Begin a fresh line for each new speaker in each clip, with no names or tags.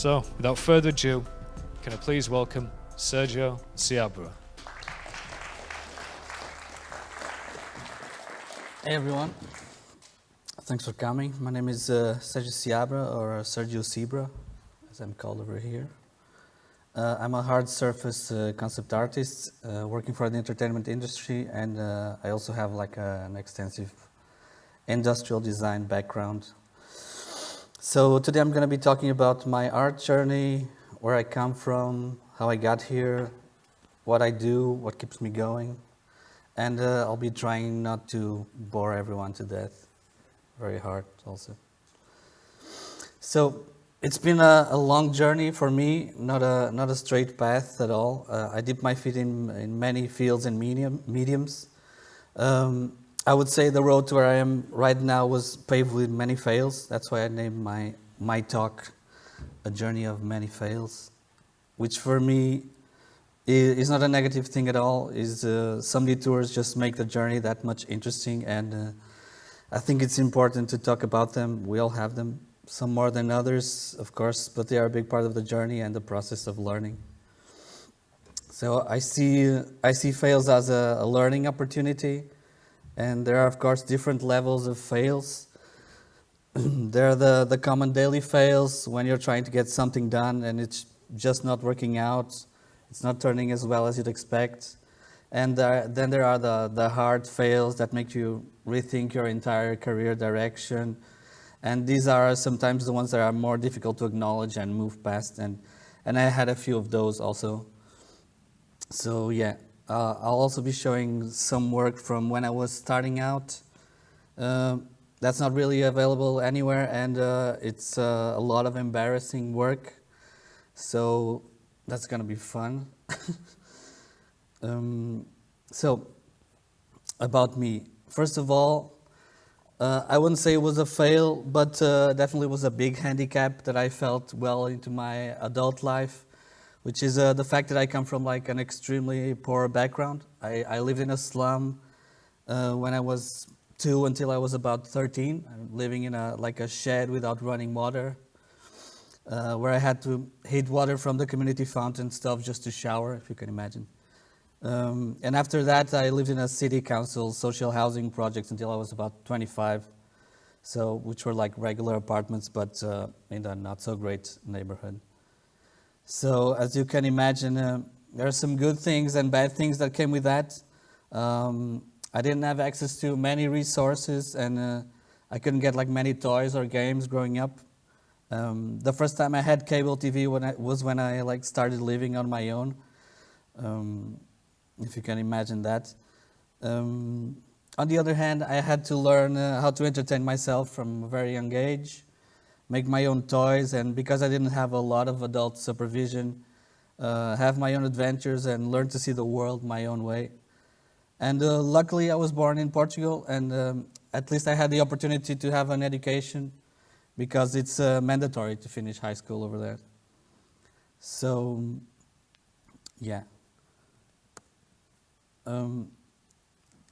So, without further ado, can I please welcome Sergio Seabra.
Hey everyone, thanks for coming. My name is Sergio Seabra, or Sergio Seabra, as I'm called over here. I'm a hard surface concept artist working for the entertainment industry, and I also have like an extensive industrial design background. So today I'm going to be talking about my art journey, where I come from, how I got here, what I do, what keeps me going, and I'll be trying not to bore everyone to death. Very hard also. So it's been a long journey for me, not a straight path at all. I dipped my feet in many fields and mediums. I would say the road to where I am right now was paved with many fails. That's why I named my talk A Journey of Many Fails, which for me is not a negative thing at all. Some detours just make the journey that much interesting, and I think it's important to talk about them. We all have them, some more than others, of course, but they are a big part of the journey and the process of learning. So I see fails as a learning opportunity. And there are, of course, different levels of fails. There are the common daily fails when you're trying to get something done and it's just not working out. It's not turning as well as you'd expect. And then there are the hard fails that make you rethink your entire career direction. And these are sometimes the ones that are more difficult to acknowledge and move past. And I had a few of those also. So yeah. I'll also be showing some work from when I was starting out. That's not really available anywhere, and it's a lot of embarrassing work. So that's gonna be fun. So about me. First of all, I wouldn't say it was a fail, but definitely was a big handicap that I felt well into my adult life, which is the fact that I come from like an extremely poor background. I lived in a slum when I was 2 until I was about 13, living in a shed without running water, where I had to heat water from the community fountain stuff just to shower, if you can imagine. And after that, I lived in a city council social housing project until I was about 25, so which were like regular apartments, but in a not so great neighborhood. So as you can imagine, there are some good things and bad things that came with that. I didn't have access to many resources, and I couldn't get like many toys or games growing up. The first time I had cable TV was when I like started living on my own, if you can imagine that. On the other hand, I had to learn how to entertain myself from a very young age, make my own toys, and because I didn't have a lot of adult supervision, have my own adventures and learn to see the world my own way. And luckily I was born in Portugal, and at least I had the opportunity to have an education because it's mandatory to finish high school over there. So, yeah.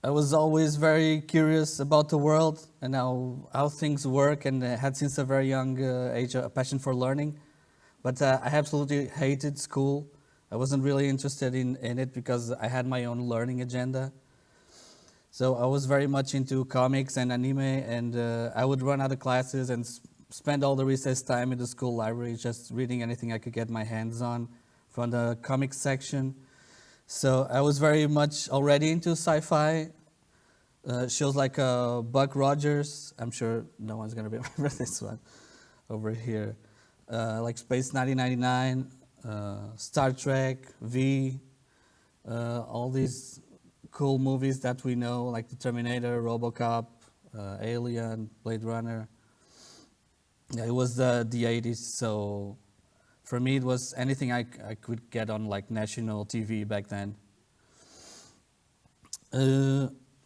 I was always very curious about the world and how things work, and had since a very young age a passion for learning. But I absolutely hated school. I wasn't really interested in it because I had my own learning agenda. So I was very much into comics and anime, and I would run out of classes and spend all the recess time in the school library just reading anything I could get my hands on from the comics section. So I was very much already into sci-fi, shows like Buck Rogers. I'm sure no one's going to remember this one over here. Like Space 1999, Star Trek, V, all these cool movies that we know, like The Terminator, RoboCop, Alien, Blade Runner. Yeah, it was the 80s, so for me it was anything I could get on like national TV back then.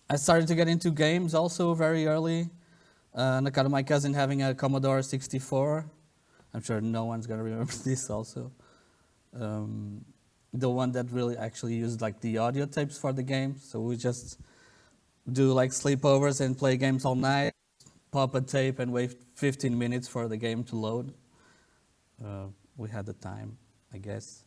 I started to get into games also very early. On account of my cousin having a Commodore 64. I'm sure no one's gonna remember this also. The one that really actually used like the audio tapes for the game. So we just do like sleepovers and play games all night, pop a tape and wait 15 minutes for the game to load. we had the time, I guess.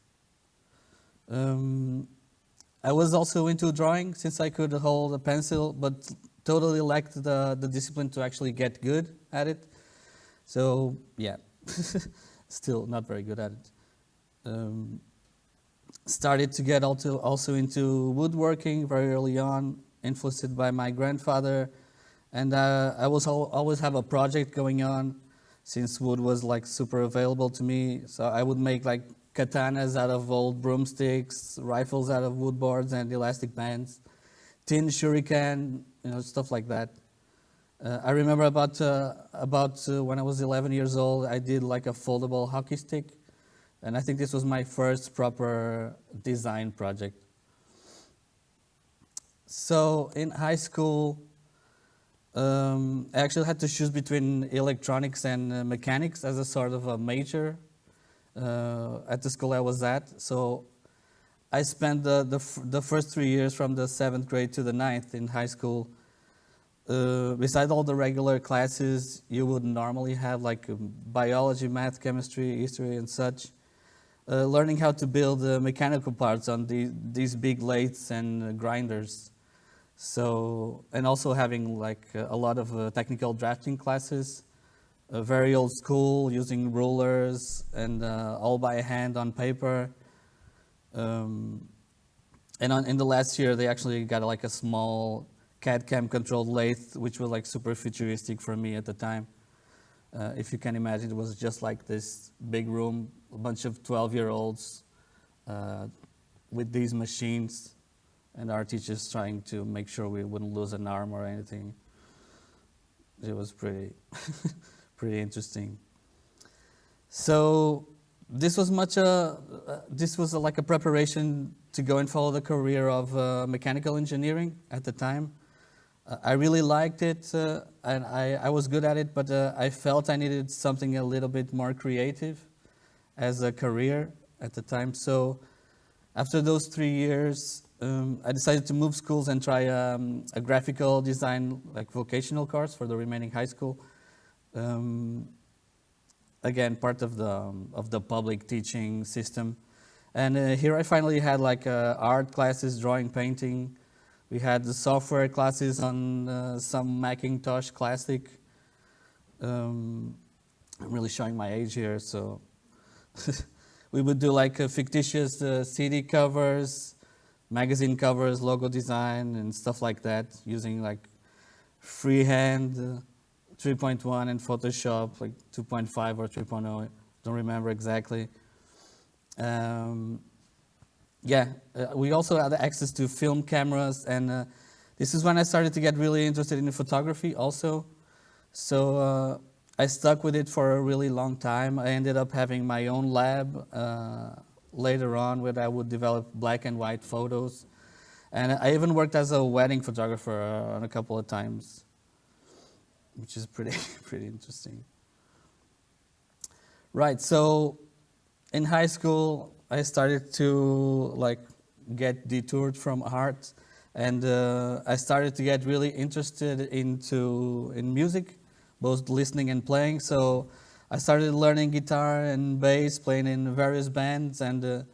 I was also into drawing since I could hold a pencil, but totally lacked the discipline to actually get good at it. So yeah, still not very good at it. Started to get also into woodworking very early on, influenced by my grandfather, and I was always have a project going on, since wood was like super available to me. So I would make like katanas out of old broomsticks, rifles out of wood boards and elastic bands, tin shuriken, stuff like that. I remember about when I was 11 years old, I did like a foldable hockey stick, and I think this was my first proper design project. So in high school, I actually had to choose between electronics and mechanics as a sort of a major at the school I was at. So I spent the first 3 years from the 7th grade to the 9th in high school. Besides all the regular classes you would normally have, like biology, math, chemistry, history, and such, learning how to build mechanical parts on these big lathes and grinders. So, and also having like a lot of technical drafting classes, very old school, using rulers and all by hand on paper. And in the last year, they actually got like a small CAD/CAM controlled lathe, which was like super futuristic for me at the time. If you can imagine, it was just like this big room, a bunch of 12-year-olds with these machines, and our teachers trying to make sure we wouldn't lose an arm or anything. It was pretty, pretty interesting. So this was like a preparation to go and follow the career of mechanical engineering at the time. I really liked it, and I was good at it, but I felt I needed something a little bit more creative as a career at the time. So after those 3 years, I decided to move schools and try a graphical design, like vocational course for the remaining high school. Again, part of the public teaching system. And here I finally had like art classes, drawing, painting. We had the software classes on some Macintosh Classic. I'm really showing my age here, so we would do like fictitious CD covers, magazine covers, logo design, and stuff like that, using like freehand 3.1 and Photoshop, like 2.5 or 3.0, don't remember exactly. We also had access to film cameras, and this is when I started to get really interested in photography also. So I stuck with it for a really long time. I ended up having my own lab later on, where I would develop black and white photos. And I even worked as a wedding photographer on a couple of times, which is pretty interesting. Right, so in high school, I started to like get detoured from art, and I started to get really interested in music, both listening and playing. So I started learning guitar and bass, playing in various bands, and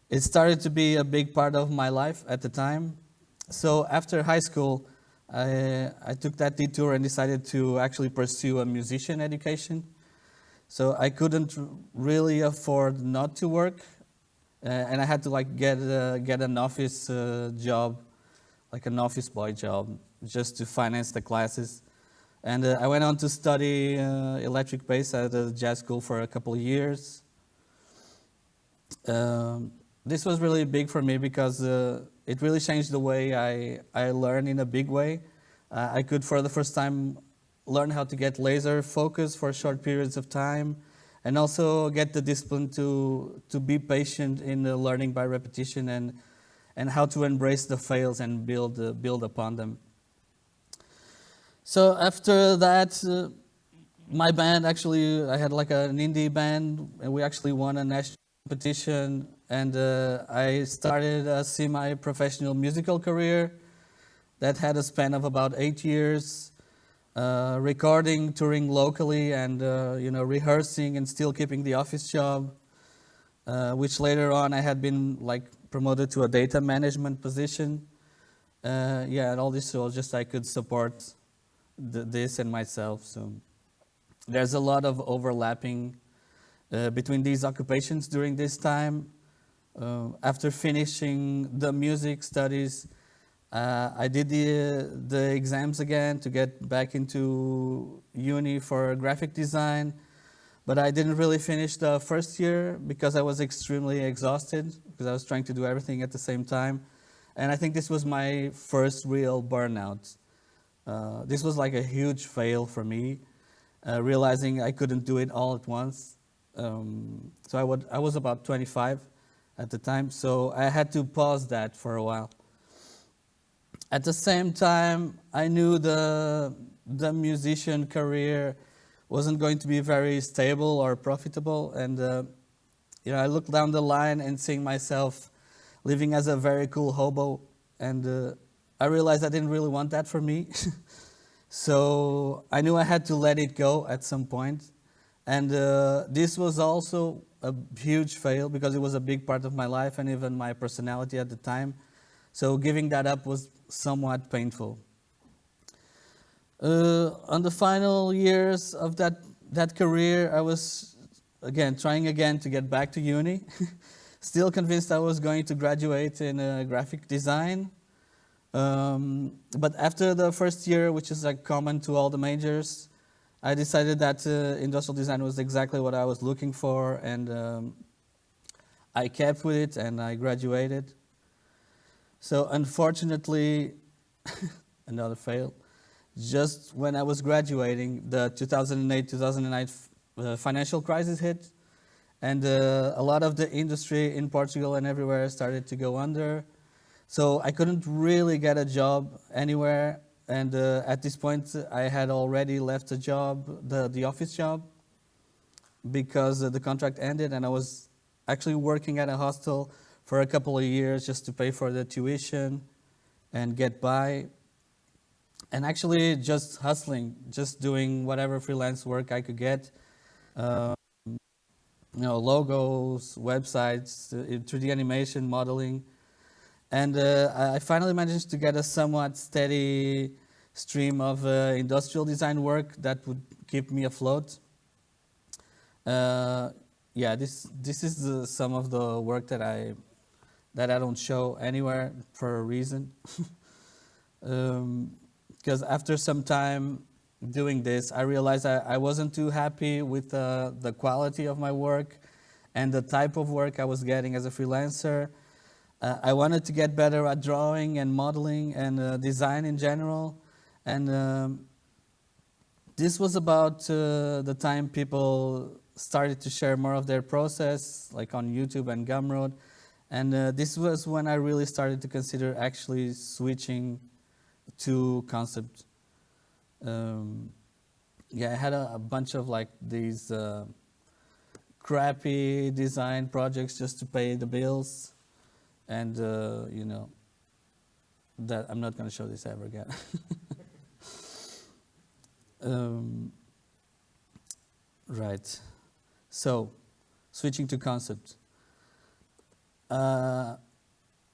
it started to be a big part of my life at the time. So after high school, I took that detour and decided to actually pursue a musician education. So I couldn't really afford not to work, and I had to like get an office job, like an office boy job, just to finance the classes. And I went on to study electric bass at a jazz school for a couple of years. This was really big for me because it really changed the way I learn in a big way. I could, for the first time, learn how to get laser focus for short periods of time, and also get the discipline to be patient in the learning by repetition, and how to embrace the fails and build upon them. So after that, my band actually, I had like an indie band, and we actually won a national competition, and I started a semi-professional musical career that had a span of about 8 years, recording, touring locally, and rehearsing, and still keeping the office job. which later on I had been like promoted to a data management position. Yeah, and all this was just I could support this and myself. So there's a lot of overlapping between these occupations during this time. After finishing the music studies, I did the exams again to get back into uni for graphic design, but I didn't really finish the first year because I was extremely exhausted because I was trying to do everything at the same time. And I think this was my first real burnout. This was like a huge fail for me, realizing I couldn't do it all at once. So I was about 25 at the time, so I had to pause that for a while. At the same time, I knew the musician career wasn't going to be very stable or profitable, and I looked down the line and seeing myself living as a very cool hobo, and I realized I didn't really want that for me. So I knew I had to let it go at some point. And this was also a huge fail because it was a big part of my life and even my personality at the time. So giving that up was somewhat painful. On the final years of that career, I was trying again to get back to uni. Still convinced I was going to graduate in graphic design. But after the first year, which is like common to all the majors, I decided that industrial design was exactly what I was looking for, and I kept with it and I graduated. So unfortunately, another fail. Just when I was graduating, the 2008-2009 financial crisis hit, and a lot of the industry in Portugal and everywhere started to go under. So I couldn't really get a job anywhere, and at this point I had already left the job, the office job, because the contract ended, and I was actually working at a hostel for a couple of years just to pay for the tuition and get by, and actually just hustling, just doing whatever freelance work I could get. Logos, websites, 3D animation, modeling. And I finally managed to get a somewhat steady stream of industrial design work that would keep me afloat. This is some of the work that I don't show anywhere for a reason. Because after some time doing this, I realized I wasn't too happy with the quality of my work and the type of work I was getting as a freelancer. I wanted to get better at drawing and modeling and design in general. And this was about the time people started to share more of their process, like on YouTube and Gumroad. And this was when I really started to consider actually switching to concept. I had a bunch of like these crappy design projects just to pay the bills. And, that I'm not going to show this ever again. Right. So, switching to concept. I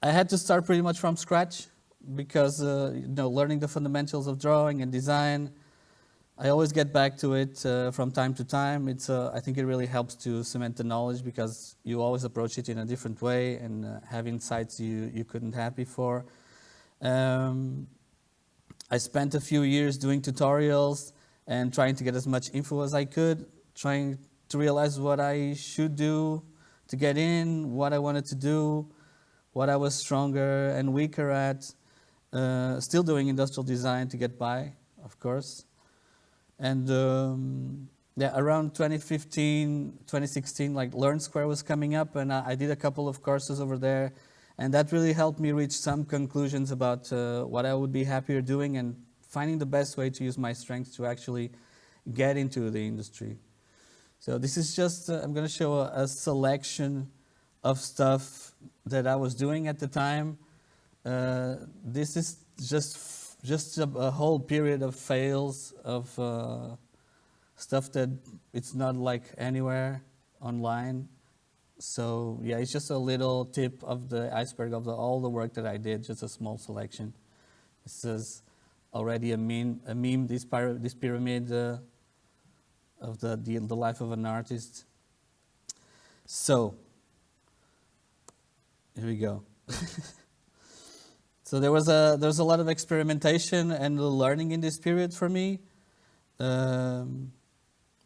had to start pretty much from scratch because, learning the fundamentals of drawing and design, I always get back to it from time to time. I think it really helps to cement the knowledge because you always approach it in a different way and have insights you couldn't have before. I spent a few years doing tutorials and trying to get as much info as I could, trying to realize what I should do to get in, what I wanted to do, what I was stronger and weaker at. Still doing industrial design to get by, of course. And around 2015, 2016, like Learn Square was coming up, and I did a couple of courses over there, and that really helped me reach some conclusions about what I would be happier doing and finding the best way to use my strengths to actually get into the industry. So this is just, I'm going to show a selection of stuff that I was doing at the time. This is just a whole period of fails of stuff that it's not like anywhere online. So yeah, it's just a little tip of the iceberg of all the work that I did, just a small selection. This is already a meme, this pyramid of the life of an artist. So, here we go. So there was a lot of experimentation and learning in this period for me, doing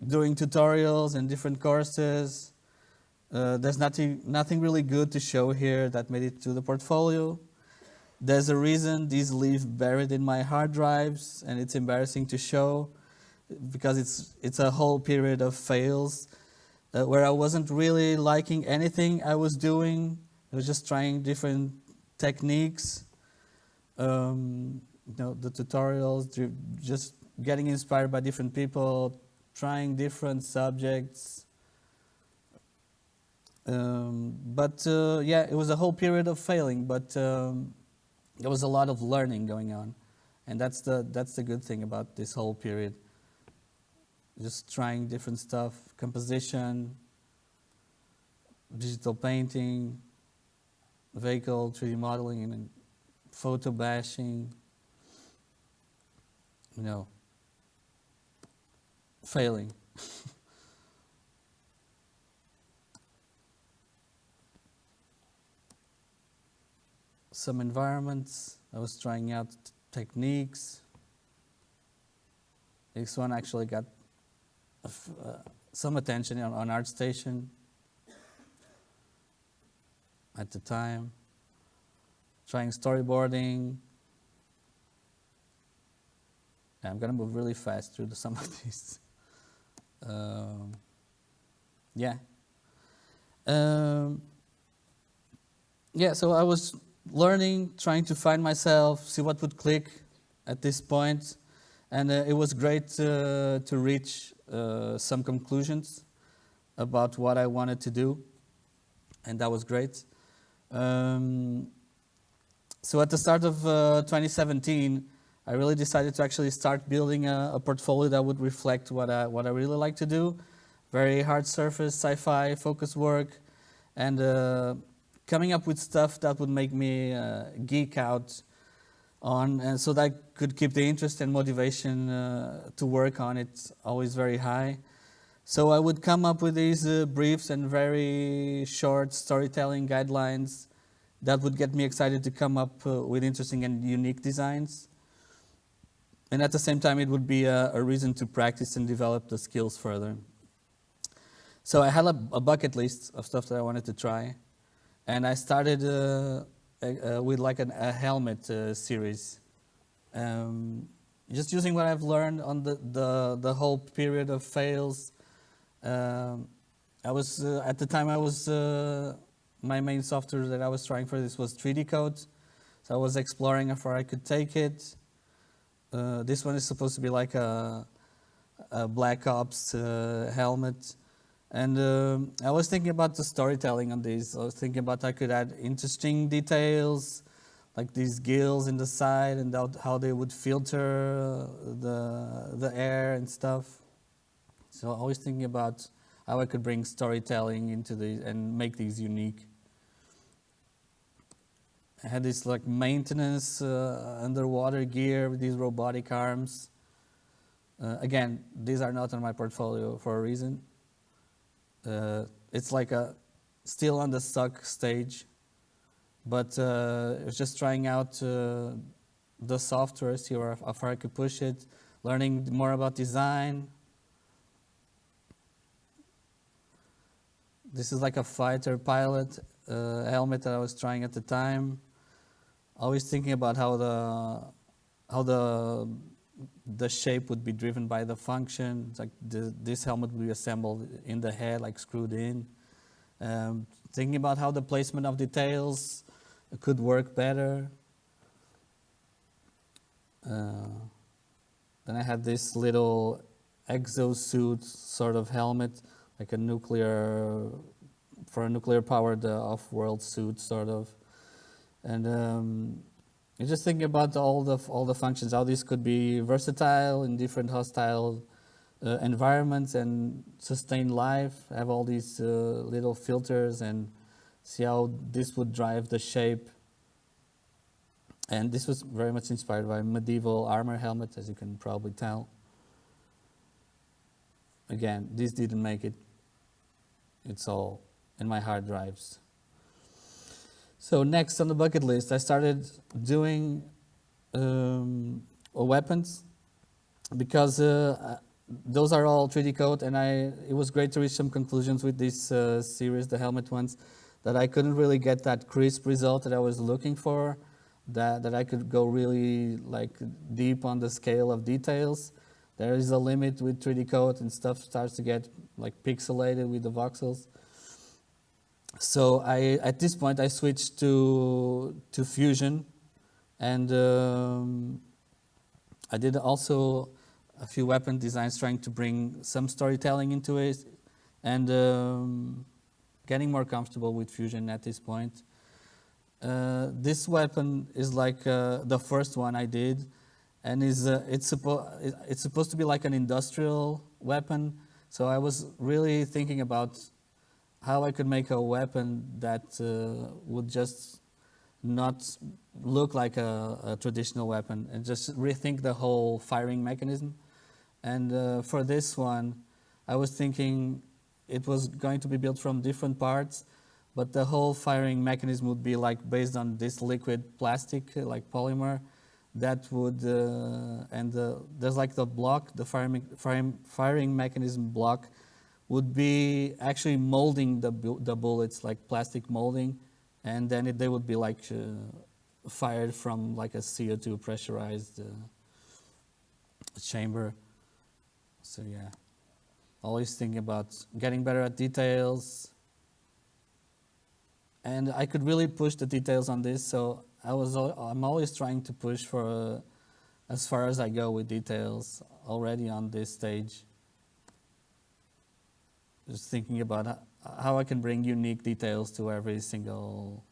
tutorials and different courses. There's nothing really good to show here that made it to the portfolio. There's a reason these live buried in my hard drives, and it's embarrassing to show because it's a whole period of fails where I wasn't really liking anything I was doing. I was just trying different techniques, the tutorials, just getting inspired by different people, trying different subjects. Yeah, it was a whole period of failing, but there was a lot of learning going on, and that's the good thing about this whole period. Just trying different stuff, composition, digital painting, vehicle 3D modeling, and photo bashing. Failing. Some environments, I was trying out techniques. This one actually got some attention on ArtStation at the time. Trying storyboarding. Yeah, I'm gonna move really fast through some of these. Yeah. Yeah, so I was learning, trying to find myself, see what would click at this point. And it was great to reach some conclusions about what I wanted to do. And that was great. So at the start of 2017, I really decided to actually start building a portfolio that would reflect what I really like to do. Very hard surface, sci-fi, focus work, and coming up with stuff that would make me geek out on, and so that could keep the interest and motivation to work on it always very high. So I would come up with these briefs and very short storytelling guidelines that would get me excited to come up with interesting and unique designs. And at the same time, it would be a reason to practice and develop the skills further. So I had a bucket list of stuff that I wanted to try. And I started with like a helmet series. Just using what I've learned on the whole period of fails. I was, at the time my main software that I was trying for this was 3D Code. So I was exploring how far I could take it. This one is supposed to be like a Black Ops helmet. And I was thinking about the storytelling on these. I was thinking about I could add interesting details, like these gills in the side, and how they would filter the air and stuff. So I was thinking about how I could bring storytelling into these and make these unique. I had this like maintenance underwater gear with these robotic arms. Again, these are not on my portfolio for a reason. It's like still on the suck stage, but I was just trying out the software, see how far I could push it, learning more about design. This is like a fighter pilot helmet that I was trying at the time. Always thinking about how the shape would be driven by the function. It's like this helmet would be assembled in the head, like screwed in. Thinking about how the placement of details could work better. Then I had this little exosuit sort of helmet, like for a nuclear powered off-world suit sort of. And just thinking about all the functions, how these could be versatile in different hostile environments and sustain life, have all these little filters and see how this would drive the shape. And this was very much inspired by medieval armor helmet, as you can probably tell. Again, this didn't make it. It's all in my hard drives. So next on the bucket list, I started doing weapons because those are all 3D code, and it was great to reach some conclusions with this series, the helmet ones, that I couldn't really get that crisp result that I was looking for, that I could go really like deep on the scale of details. There is a limit with 3D code, and stuff starts to get like pixelated with the voxels. So at this point I switched to Fusion, and I did also a few weapon designs trying to bring some storytelling into it, and getting more comfortable with Fusion at this point. This weapon is like the first one I did, and it's supposed to be like an industrial weapon. So I was really thinking about how I could make a weapon that would just not look like a traditional weapon, and just rethink the whole firing mechanism. And for this one, I was thinking it was going to be built from different parts, but the whole firing mechanism would be like based on this liquid plastic, like polymer, that would, there's like the block, the firing mechanism block would be actually molding the bullets, like plastic molding, and then they would be like fired from like a CO2 pressurized chamber. So yeah, always thinking about getting better at details, and I could really push the details on this. So I'm always trying to push for as far as I go with details already on this stage. Just thinking about how I can bring unique details to every single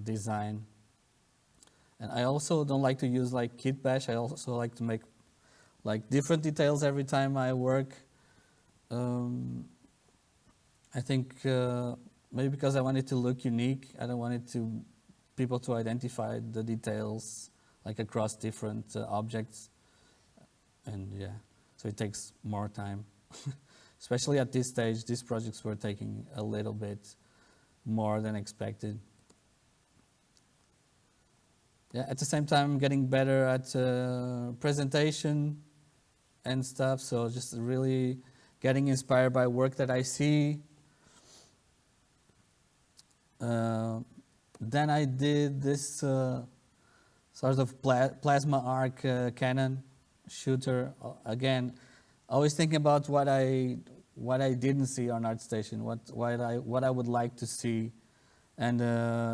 design. And I also don't like to use like kit bash. I also like to make like different details every time I work. I think maybe because I want it to look unique, I don't want people to identify the details like across different objects. And yeah, so it takes more time. Especially at this stage, these projects were taking a little bit more than expected. Yeah, at the same time, I'm getting better at presentation and stuff, so just really getting inspired by work that I see. Then I did this sort of plasma arc cannon shooter. Again, always thinking about what I didn't see on ArtStation, what I would like to see, and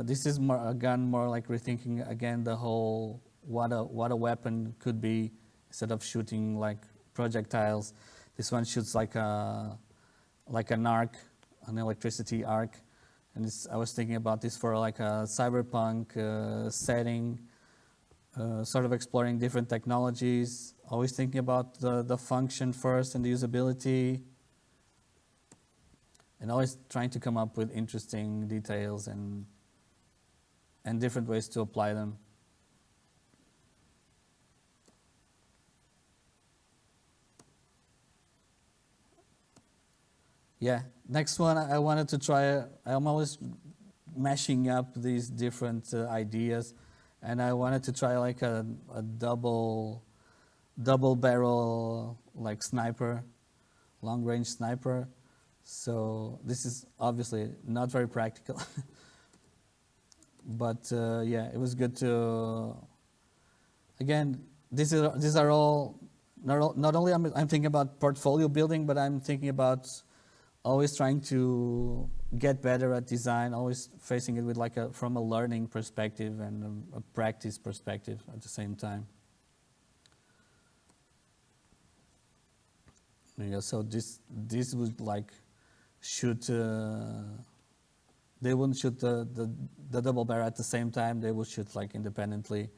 this is more like rethinking again the whole what a weapon could be instead of shooting like projectiles. This one shoots like an arc, an electricity arc, and I was thinking about this for like a cyberpunk setting. Sort of exploring different technologies, always thinking about the function first and the usability, and always trying to come up with interesting details and different ways to apply them. Yeah, next one I wanted to try, I'm always mashing up these different ideas. And I wanted to try like a double barrel like sniper, long range sniper. So this is obviously not very practical, but yeah, it was good to. Again, these are all not only I'm thinking about portfolio building, but I'm thinking about always trying to get better at design, always facing it with from a learning perspective and a practice perspective at the same time. Yeah, so this would like shoot. They wouldn't shoot the double barrel at the same time. They would shoot like independently,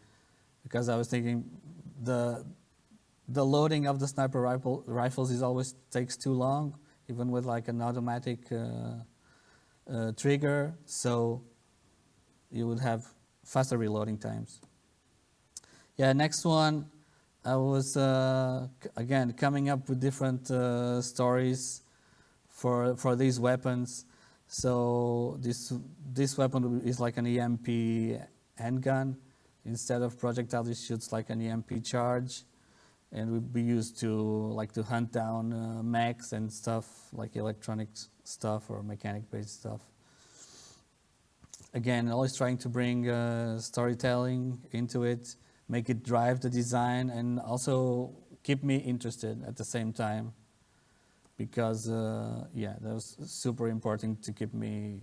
because I was thinking the the loading of the sniper rifles is always takes too long, even with like an automatic trigger. So you would have faster reloading times. Yeah, next one, I was again coming up with different stories for these weapons. So this weapon is like an EMP handgun. Instead of projectile, it shoots like an EMP charge, and would be used to hunt down mechs and stuff, like electronic stuff or mechanic-based stuff. Again, always trying to bring storytelling into it, make it drive the design, and also keep me interested at the same time. Because yeah, that was super important to keep me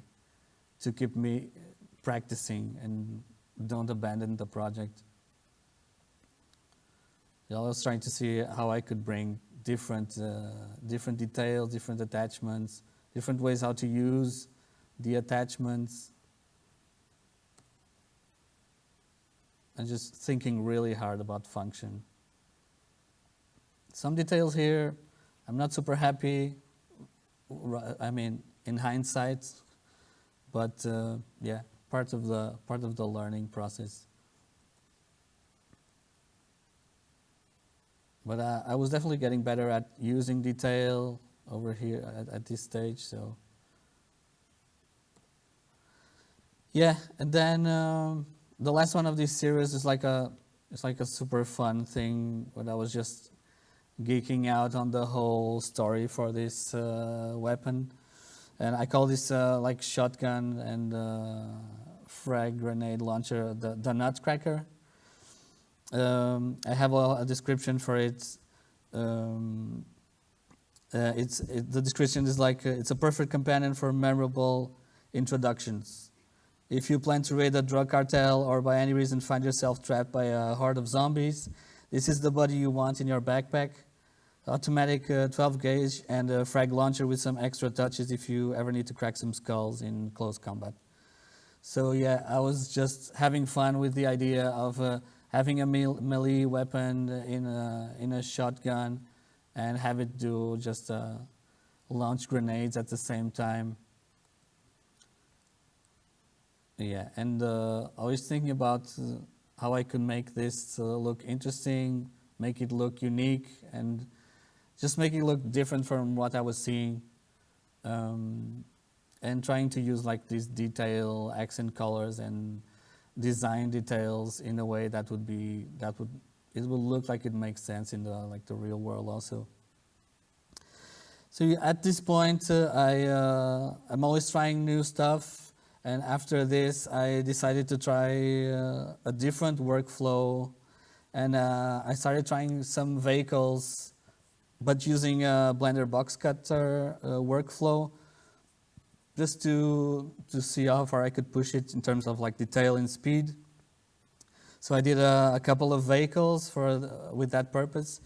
practicing and don't abandon the project. Yeah, I was trying to see how I could bring different details, different attachments, different ways how to use the attachments, and just thinking really hard about function. Some details here, I'm not super happy. I mean, in hindsight, but yeah, part of the learning process. But I was definitely getting better at using detail over here at this stage. So yeah, and then the last one of this series is like a super fun thing. But I was just geeking out on the whole story for this weapon, and I call this like shotgun and frag grenade launcher the Nutcracker. I have a description for it. The description is like it's a perfect companion for memorable introductions. If you plan to raid a drug cartel or by any reason find yourself trapped by a horde of zombies, this is the buddy you want in your backpack. Automatic 12 gauge and a frag launcher with some extra touches if you ever need to crack some skulls in close combat. So yeah, I was just having fun with the idea of having a melee weapon in a shotgun and have it do just launch grenades at the same time. Yeah, and I was thinking about how I could make this look interesting, make it look unique, and just make it look different from what I was seeing. And trying to use like these detail, accent colors, and design details in a way it will look like it makes sense in the real world also. So at this point, I'm always trying new stuff, and after this, I decided to try a different workflow, and I started trying some vehicles, but using a Blender box cutter workflow, just to see how far I could push it in terms of like detail and speed. So I did a couple of vehicles with that purpose,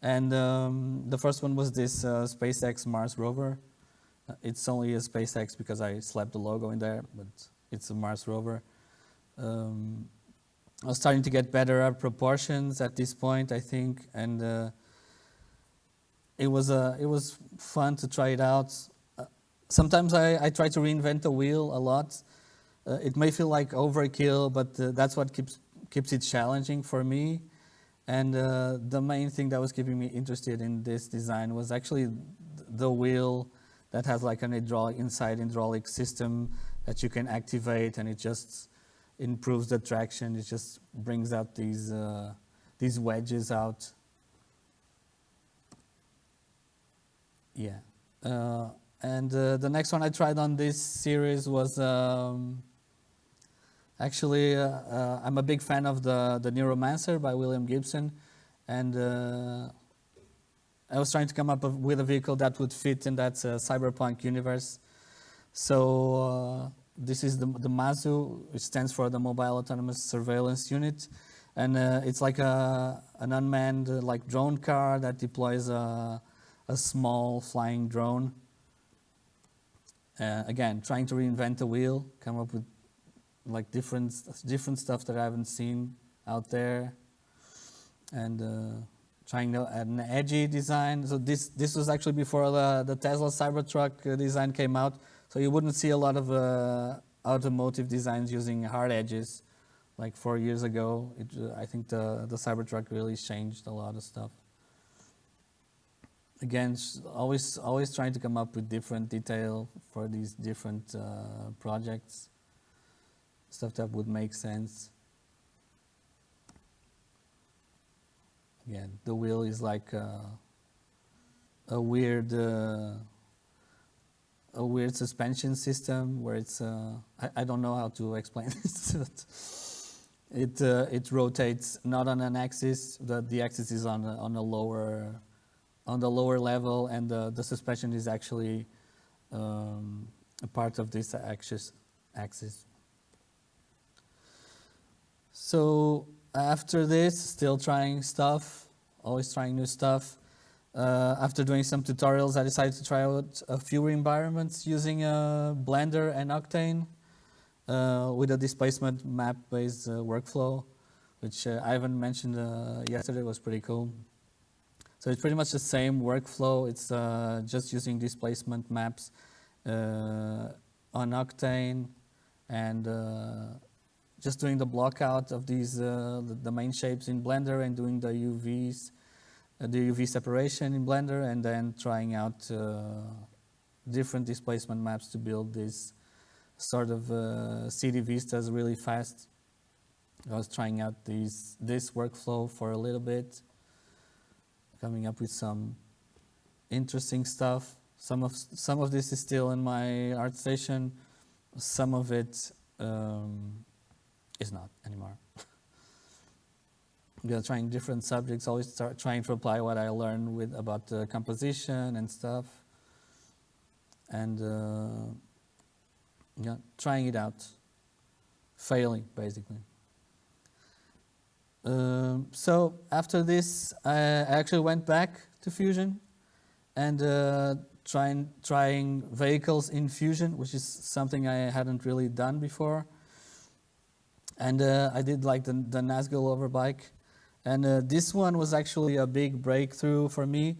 and the first one was this SpaceX Mars rover. It's only a SpaceX because I slapped the logo in there, but it's a Mars rover. I was starting to get better at proportions at this point, I think, and it was fun to try it out. Sometimes I try to reinvent the wheel a lot. It may feel like overkill, but that's what keeps it challenging for me. And the main thing that was keeping me interested in this design was actually the wheel that has like an inside hydraulic system that you can activate, and it just improves the traction. It just brings out these wedges out. Yeah. And the next one I tried on this series was actually I'm a big fan of the Neuromancer by William Gibson, and I was trying to come up with a vehicle that would fit in that cyberpunk universe. So this is the MASU, which stands for the Mobile Autonomous Surveillance Unit, and it's like an unmanned like drone car that deploys a small flying drone. Again, trying to reinvent the wheel, come up with like different stuff that I haven't seen out there, and trying an edgy design. So this was actually before the Tesla Cybertruck design came out. So you wouldn't see a lot of automotive designs using hard edges. Like 4 years ago, I think the Cybertruck really changed a lot of stuff. Again, always trying to come up with different detail for these different projects. Stuff that would make sense. Again, the wheel is like a weird suspension system where it's I don't know how to explain this. It rotates not on an axis. The axis is on the lower level, and the suspension is actually a part of this axis. So after this, still trying stuff, always trying new stuff. After doing some tutorials, I decided to try out a few environments using Blender and Octane with a displacement map-based workflow, which Ivan mentioned yesterday was pretty cool. So it's pretty much the same workflow. It's just using displacement maps on Octane and just doing the block out of these the main shapes in Blender and doing the UVs, the UV separation in Blender, and then trying out different displacement maps to build this sort of city vistas really fast. I was trying out this workflow for a little bit, coming up with some interesting stuff. Some of this is still in my art station. Some of it is not anymore. Trying different subjects, always trying to apply what I learned about composition and stuff, and trying it out, failing basically. So after this, I actually went back to Fusion and trying vehicles in Fusion, which is something I hadn't really done before. And I did like the Nazgul overbike. And this one was actually a big breakthrough for me,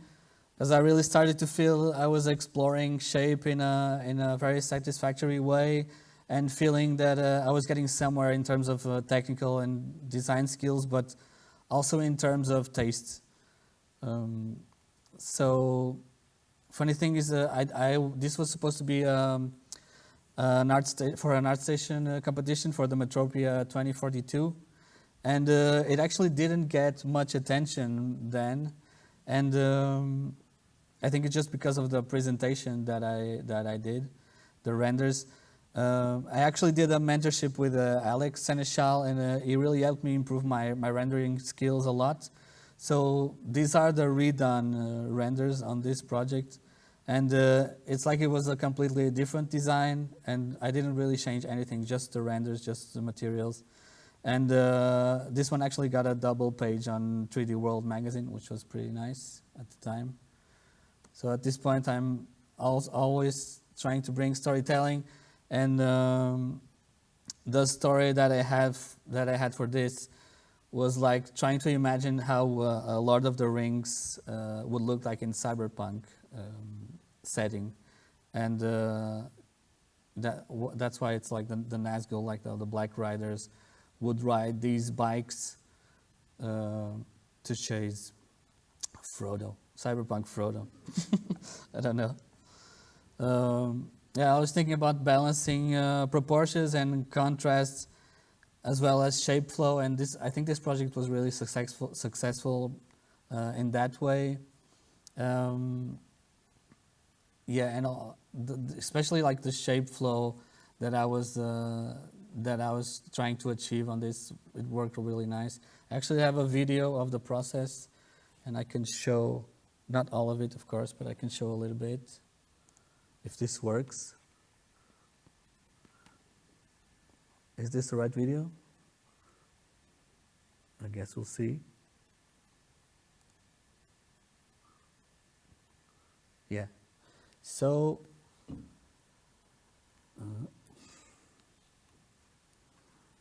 as I really started to feel I was exploring shape in a very satisfactory way, and feeling that I was getting somewhere in terms of technical and design skills, but also in terms of taste. So, funny thing is, this was supposed to be an art station competition for the Metropia 2042, and it actually didn't get much attention then, and I think it's just because of the presentation that I did, the renders. I actually did a mentorship with Alex Seneschal, and he really helped me improve my rendering skills a lot. So these are the redone renders on this project, and it's like it was a completely different design, and I didn't really change anything, just the renders, just the materials. And this one actually got a double page on 3D World magazine, which was pretty nice at the time. So at this point, I'm always trying to bring storytelling. And the story that I had for this was like trying to imagine how a Lord of the Rings would look like in cyberpunk setting, and that's why it's like the Nazgul, like the Black Riders, would ride these bikes to chase Frodo, cyberpunk Frodo. I don't know. Yeah, I was thinking about balancing proportions and contrasts, as well as shape flow, and I think this project was really successful in that way. Yeah, and especially like the shape flow that I was trying to achieve on this, it worked really nice. I actually have a video of the process, and I can show, not all of it, of course, but I can show a little bit. If this works. Is this the right video? I guess we'll see. Yeah. So,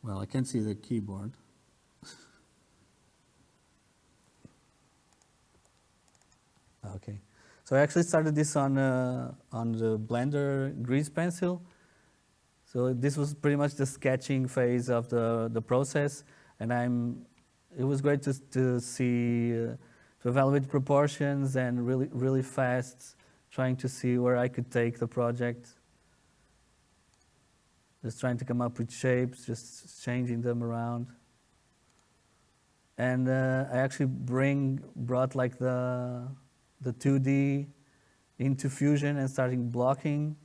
well, I can't see the keyboard. Okay. So I actually started this on the Blender grease pencil. So this was pretty much the sketching phase of the process, and it was great to see, to evaluate proportions and really fast, trying to see where I could take the project. Just trying to come up with shapes, just changing them around. And I actually brought like the 2D into Fusion and starting blocking.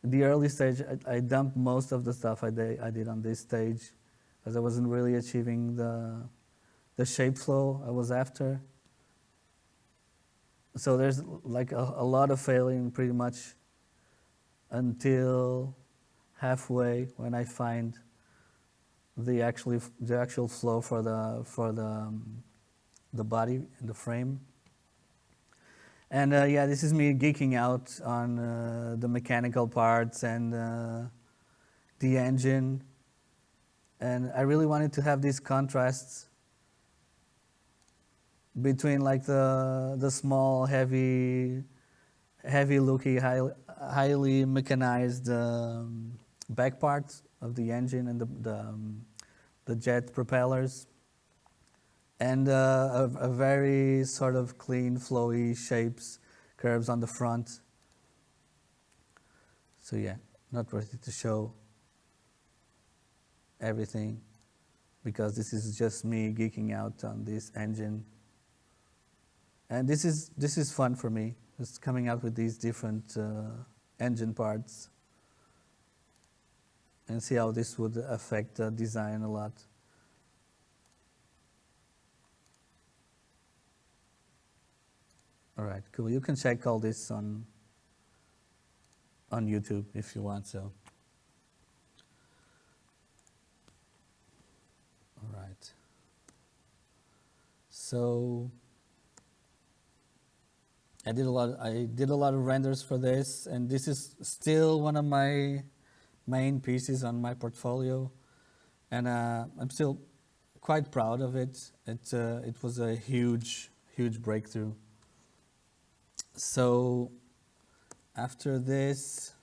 The early stage, I dumped most of the stuff I did on this stage because I wasn't really achieving the shape flow I was after. So there's like a lot of failing pretty much until halfway when I find the actual flow for the body and the frame. And yeah, this is me geeking out on the mechanical parts and the engine. And I really wanted to have these contrasts between like the small, heavy looking, highly mechanized back parts of the engine and the jet propellers, and a very sort of clean, flowy shapes, curves on the front. So yeah, not worth it to show everything because this is just me geeking out on this engine. And this is fun for me, just coming up with these different engine parts and see how this would affect the design a lot. All right, cool. You can check all this on YouTube if you want. So, all right. So I did a lot of renders for this, and this is still one of my main pieces on my portfolio, and I'm still quite proud of it. It was a huge breakthrough. So after this,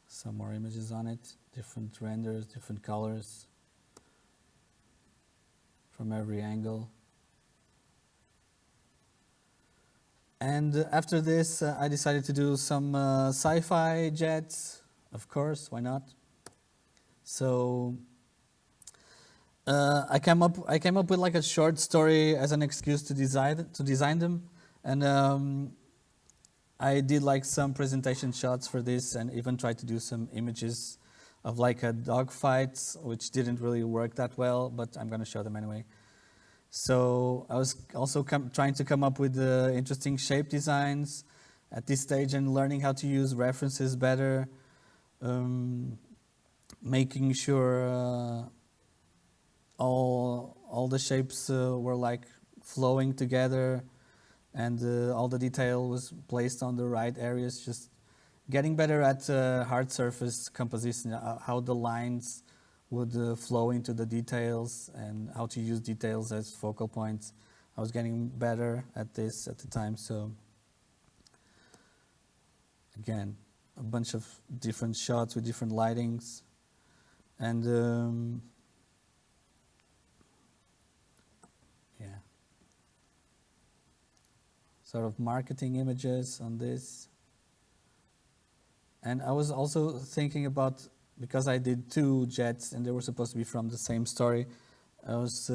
some more images on it, different renders, different colors from every angle. And after this, I decided to do some sci-fi jets. Of course, why not? So I came up with like a short story as an excuse to design them, and I did like some presentation shots for this, and even tried to do some images of like a dogfight, which didn't really work that well, but I'm going to show them anyway. So I was also trying to come up with interesting shape designs at this stage and learning how to use references better, making sure all the shapes were like flowing together, and all the detail was placed on the right areas, just getting better at hard surface composition, how the lines would flow into the details and how to use details as focal points. I was getting better at this at the time, so again, a bunch of different shots with different lightings, and yeah, sort of marketing images on this. And I was also thinking about, because I did 2 jets and they were supposed to be from the same story, I was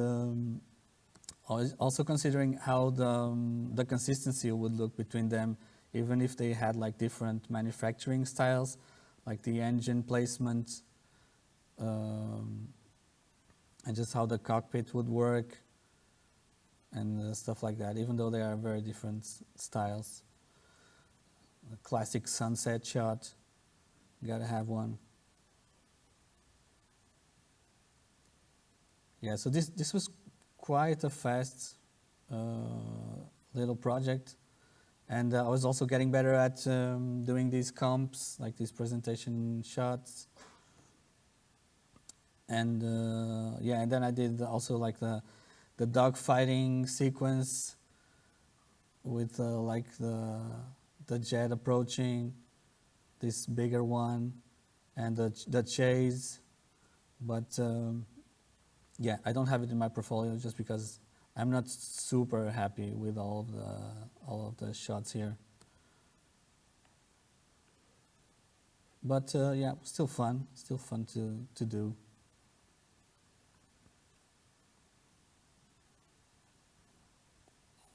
also considering how the consistency would look between them, even if they had like different manufacturing styles, like the engine placement, and just how the cockpit would work and stuff like that, even though they are very different styles. A classic sunset shot, you gotta have one. Yeah, so this was quite a fast little project, and I was also getting better at doing these comps, like these presentation shots, and yeah, and then I did also like the the dog fighting sequence with like the jet approaching, this bigger one, and the chase. But yeah, I don't have it in my portfolio just because I'm not super happy with all of the shots here. But yeah, still fun to do.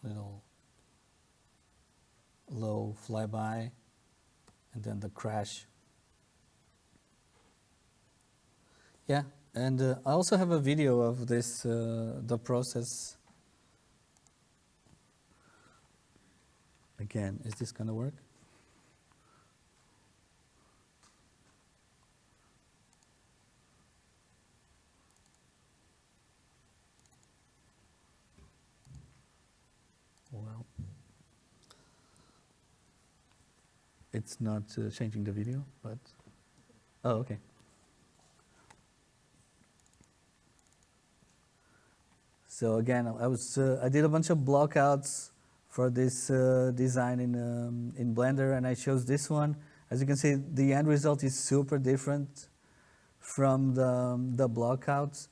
Little low flyby, and then the crash. Yeah, and I also have a video of this, the process. Again, is this gonna work? Well, it's not changing the video, but oh, okay. So again, I did a bunch of blockouts for this design in Blender, and I chose this one. As you can see, the end result is super different from the blockouts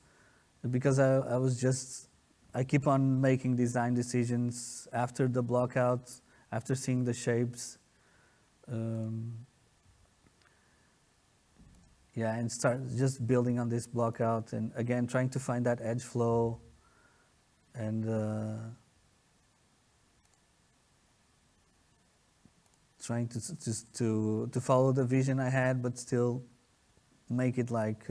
because I keep on making design decisions after the blockouts, after seeing the shapes. Yeah, and start just building on this blockout, and again trying to find that edge flow, and trying to follow the vision I had, but still make it look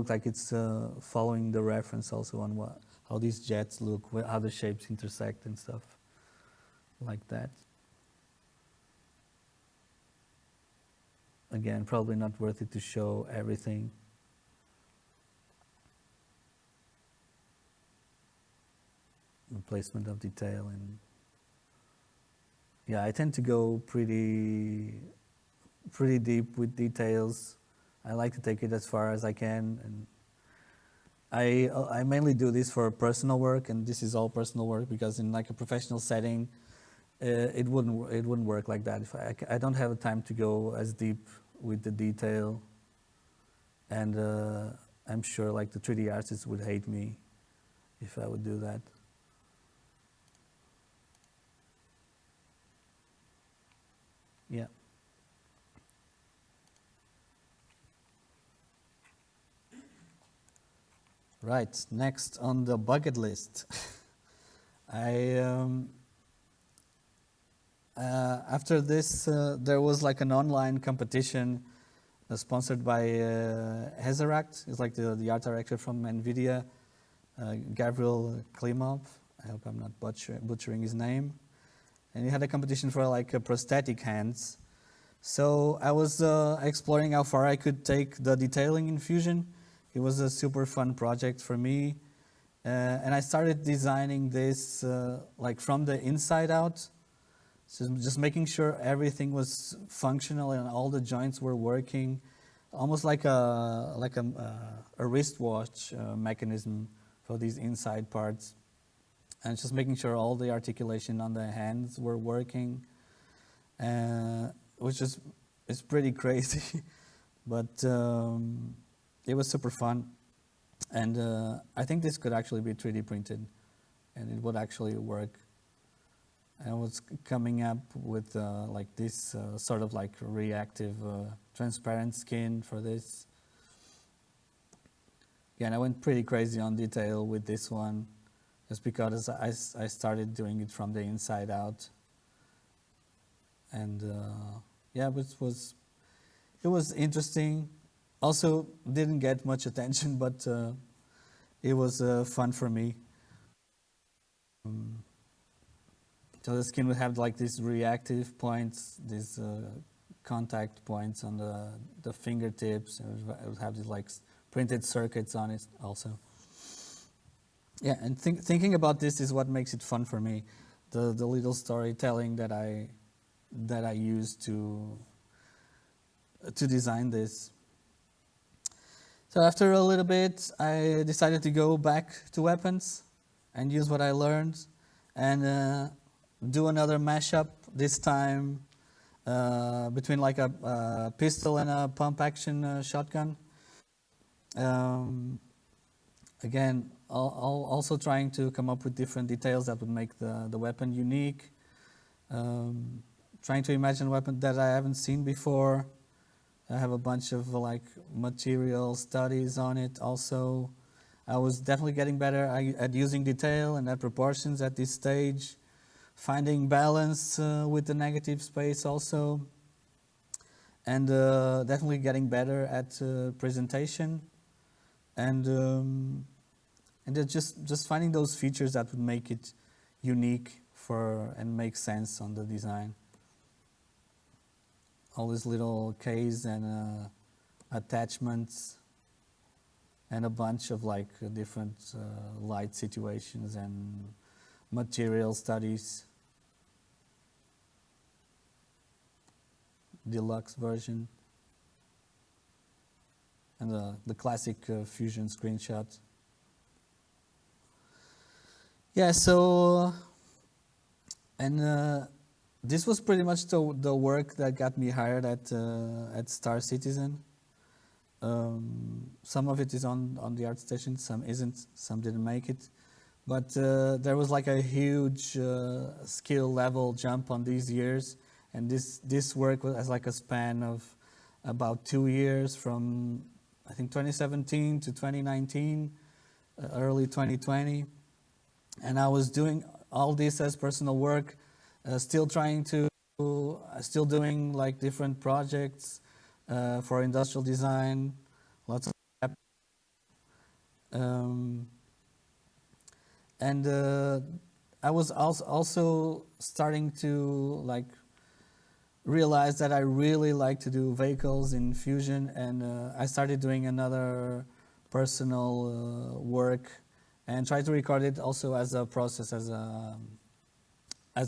like it's following the reference also on how these jets look, how the shapes intersect and stuff like that. Again, probably not worth it to show everything. Placement of detail, and yeah, I tend to go pretty deep with details. I like to take it as far as I can, and I mainly do this for personal work, and this is all personal work because in like a professional setting, it wouldn't work like that. If I don't have the time to go as deep with the detail, and I'm sure like the 3D artists would hate me if I would do that. Yeah. Right, next on the bucket list. After this, there was like an online competition sponsored by Hezeract. It's like the art director from NVIDIA, Gabriel Klimov. I hope I'm not butchering his name. And he had a competition for like prosthetic hands. So I was exploring how far I could take the detailing in Fusion. It was a super fun project for me. And I started designing this like from the inside out. So just making sure everything was functional and all the joints were working, almost like a wristwatch mechanism for these inside parts. And just making sure all the articulation on the hands were working, which is pretty crazy, but it was super fun. And I think this could actually be 3D printed, and it would actually work. I was coming up with like this sort of like reactive transparent skin for this. Again, I went pretty crazy on detail with this one, just because I started doing it from the inside out. And yeah, it was interesting. Also, didn't get much attention, but it was fun for me. So the skin would have like these reactive points, these contact points on the fingertips. It would have these like printed circuits on it also. Yeah, and thinking about this is what makes it fun for me. The little storytelling that I use to design this. So after a little bit, I decided to go back to weapons and use what I learned and do another mashup, this time between like a pistol and a pump action shotgun. Um, Again, also trying to come up with different details that would make the weapon unique. Trying to imagine a weapon that I haven't seen before. I have a bunch of like material studies on it also. I was definitely getting better at using detail and at proportions at this stage. Finding balance with the negative space also. And definitely getting better at presentation. And just finding those features that would make it unique for and make sense on the design. All these little keys and attachments and a bunch of like different light situations and material studies. Deluxe version. And the classic Fusion screenshot. Yeah, so, and this was pretty much the work that got me hired at Star Citizen. Some of it is on the ArtStation, some isn't, some didn't make it. But there was like a huge skill level jump on these years. And this work was like a span of about 2 years from, I think, 2017 to 2019, early 2020. And I was doing all this as personal work, still doing like different projects for industrial design, lots of and I was also starting to like realize that I really like to do vehicles in Fusion, and I started doing another personal work and try to record it also as a process, as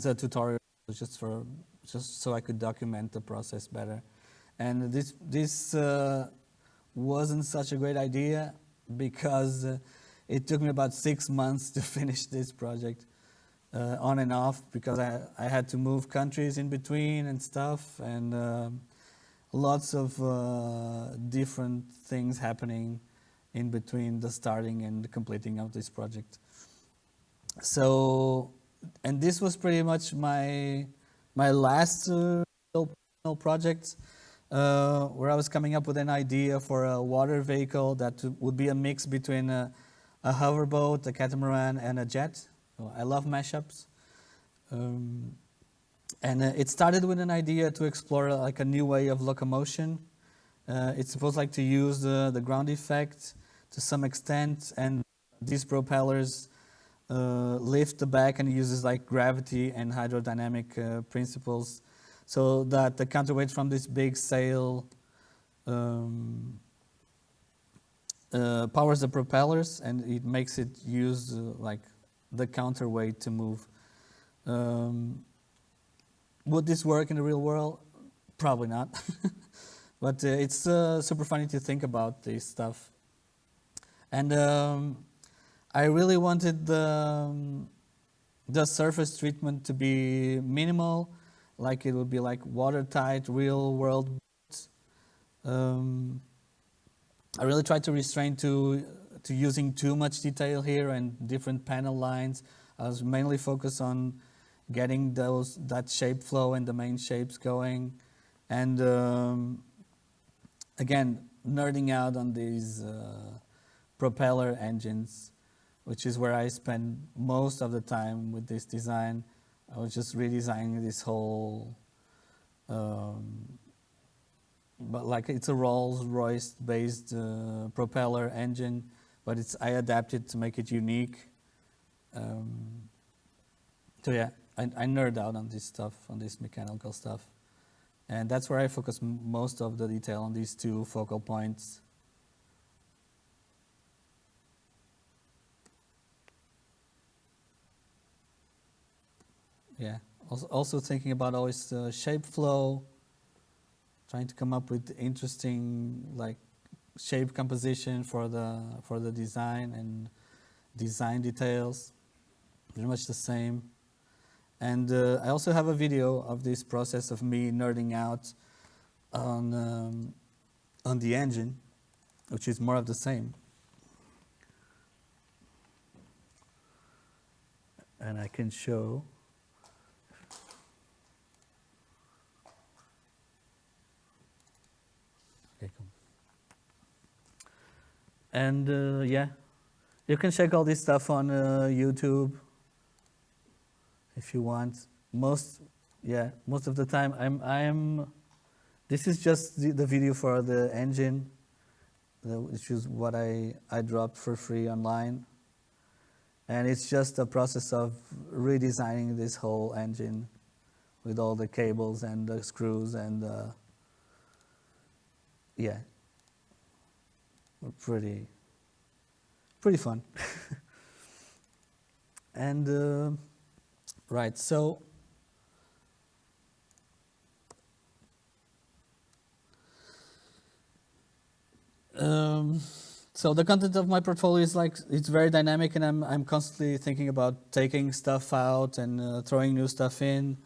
a tutorial, just so I could document the process better. And this wasn't such a great idea because it took me about 6 months to finish this project, on and off, because I had to move countries in between and stuff, and lots of different things happening in between the starting and the completing of this project. So, and this was pretty much my last personal project, where I was coming up with an idea for a water vehicle that would be a mix between a hoverboat, a catamaran, and a jet. I love mashups. And it started with an idea to explore like a new way of locomotion. It's supposed like to use the ground effect to some extent, and these propellers lift the back and uses like gravity and hydrodynamic principles, so that the counterweight from this big sail powers the propellers, and it makes it use like the counterweight to move. Would this work in the real world? Probably not. But it's super funny to think about this stuff. And I really wanted the surface treatment to be minimal, like it would be like watertight, real world. I really tried to restrain to using too much detail here and different panel lines. I was mainly focused on getting that shape flow and the main shapes going, and again, nerding out on these propeller engines, which is where I spend most of the time with this design. I was just redesigning this whole, but like it's a Rolls-Royce based propeller engine, but I adapted to make it unique. So yeah, I nerd out on this stuff, on this mechanical stuff. And that's where I focus most of the detail on these two focal points. Yeah, also thinking about always shape flow, trying to come up with interesting like shape composition for the design and design details, pretty much the same. And I also have a video of this process of me nerding out on the engine, which is more of the same. And I can show. Okay, cool. And yeah, you can check all this stuff on YouTube if you want. Most of the time this is just the video for the engine, which is what I dropped for free online. And it's just a process of redesigning this whole engine with all the cables and the screws and yeah, pretty fun. And right, so so the content of my portfolio is it's very dynamic, and I'm constantly thinking about taking stuff out and throwing new stuff in,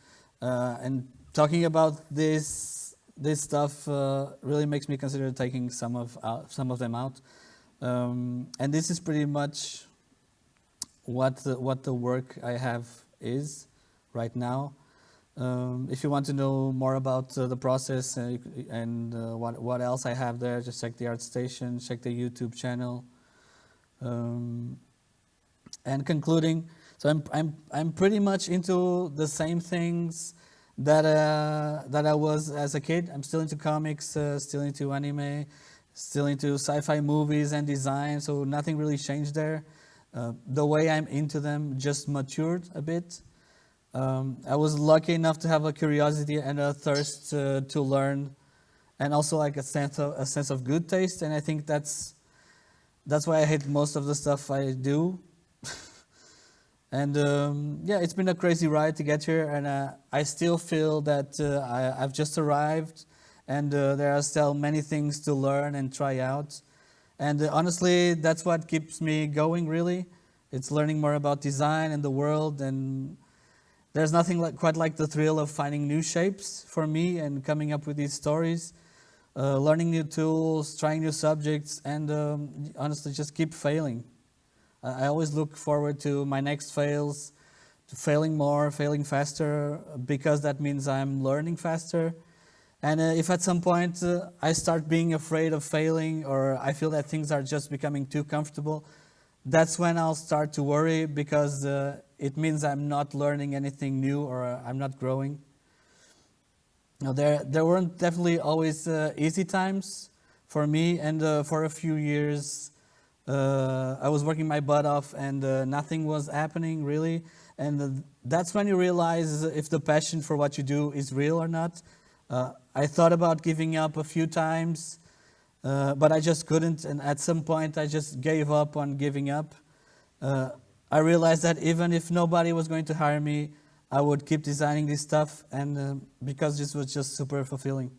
and talking about this stuff really makes me consider taking some of them out, and this is pretty much what the work I have is right now. If you want to know more about the process and what else I have there, just check the ArtStation, check the YouTube channel. And concluding, so I'm pretty much into the same things that I was as a kid. I'm still into comics, still into anime, still into sci-fi movies and design. So nothing really changed there. The way I'm into them just matured a bit. I was lucky enough to have a curiosity and a thirst to learn, and also like a sense of good taste. And I think that's why I hate most of the stuff I do. And yeah, it's been a crazy ride to get here, and I still feel that I've just arrived, and there are still many things to learn and try out. And honestly, that's what keeps me going. Really, it's learning more about design and the world. And there's nothing quite like the thrill of finding new shapes for me and coming up with these stories, learning new tools, trying new subjects, and honestly just keep failing. I always look forward to my next fails, to failing more, failing faster, because that means I'm learning faster. And if at some point I start being afraid of failing, or I feel that things are just becoming too comfortable, that's when I'll start to worry, because it means I'm not learning anything new, or I'm not growing. Now, there weren't definitely always easy times for me, and for a few years I was working my butt off, and nothing was happening really. And that's when you realize if the passion for what you do is real or not. I thought about giving up a few times, but I just couldn't, and at some point I just gave up on giving up. I realized that even if nobody was going to hire me, I would keep designing this stuff, and because this was just super fulfilling.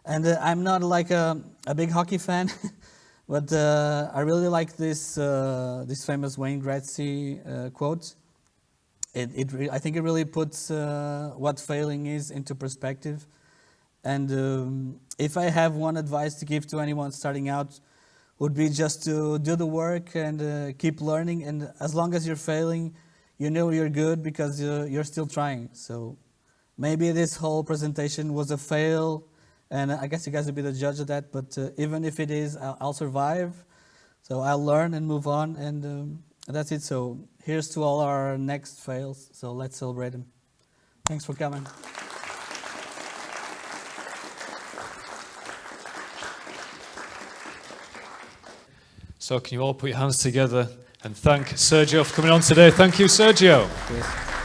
And I'm not like a big hockey fan, but I really like this famous Wayne Gretzky quote. I think it really puts what failing is into perspective. And if I have one advice to give to anyone starting out, would be just to do the work and keep learning. And as long as you're failing, you know you're good because you're still trying. So maybe this whole presentation was a fail, and I guess you guys will be the judge of that. But even if it is, I'll survive. So I'll learn and move on, and that's it. So here's to all our next fails. So let's celebrate them. Thanks for coming.
So can you all put your hands together and thank Sergio for coming on today? Thank you, Sergio.
Yes.